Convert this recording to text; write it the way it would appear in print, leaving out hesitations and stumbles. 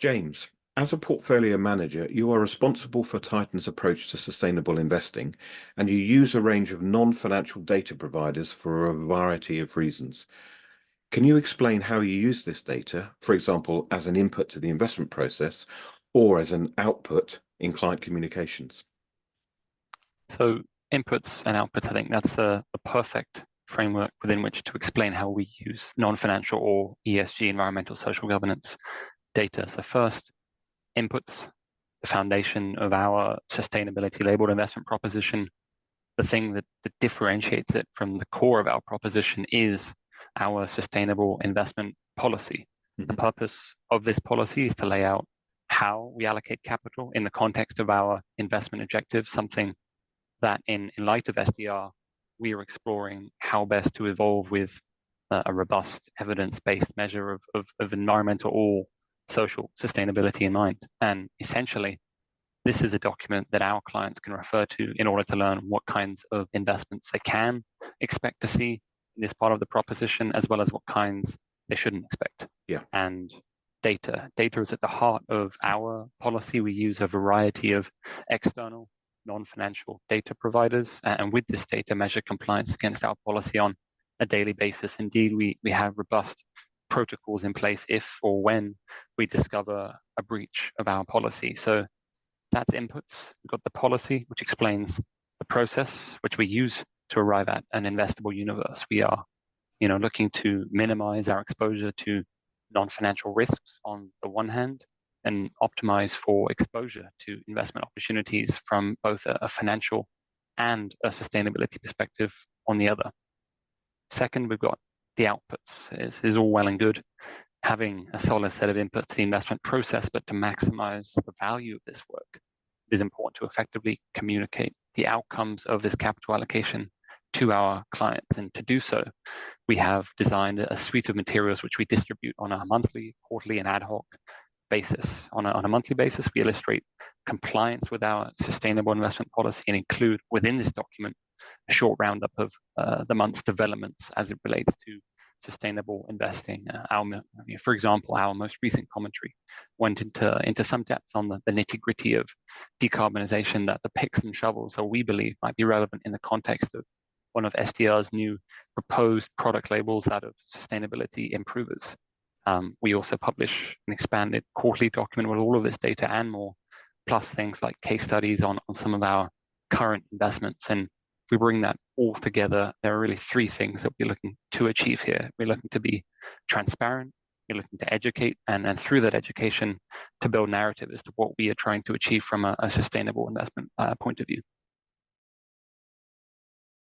James, as a portfolio manager, you are responsible for Titan's approach to sustainable investing, and you use a range of non-financial data providers for a variety of reasons. Can you explain how you use this data, for example, as an input to the investment process or as an output in client communications? So inputs and outputs, I think that's a perfect framework within which to explain how we use non-financial or ESG, environmental social governance data. So first, inputs, the foundation of our sustainability labeled investment proposition. The thing that differentiates it from the core of our proposition is our sustainable investment policy. The purpose of this policy is to lay out how we allocate capital in the context of our investment objectives, something that in light of SDR, we are exploring how best to evolve with a robust evidence-based measure of environmental or social sustainability in mind. And essentially, this is a document that our clients can refer to in order to learn what kinds of investments they can expect to see in this part of the proposition, as well as what kinds they shouldn't expect. Yeah. And data is at the heart of our policy. We use a variety of external non-financial data providers, and with this data measure compliance against our policy on a daily basis. Indeed, we have robust protocols in place if or when we discover a breach of our policy. So that's inputs. We've got the policy, which explains the process which we use to arrive at an investable universe. We are, looking to minimize our exposure to non-financial risks on the one hand, and optimize for exposure to investment opportunities from both a financial and a sustainability perspective on the other. Second, we've got the outputs. Is all well and good having a solid set of inputs to the investment process, but to maximize the value of this work, it is important to effectively communicate the outcomes of this capital allocation to our clients. And to do so, we have designed a suite of materials which we distribute on a monthly, quarterly, and ad hoc basis. On a monthly basis, we illustrate compliance with our sustainable investment policy and include within this document a short roundup of the month's developments as it relates to sustainable investing. For example, our most recent commentary went into some depth on the nitty-gritty of decarbonization, that the picks and shovels that we believe might be relevant in the context of one of SDR's new proposed product labels, that of sustainability improvers. We also publish an expanded quarterly document with all of this data and more, plus things like case studies on some of our current investments. And if we bring that all together, there are really three things that we're looking to achieve here. We're looking to be transparent, we're looking to educate, and through that education, to build narrative as to what we are trying to achieve from a sustainable investment point of view.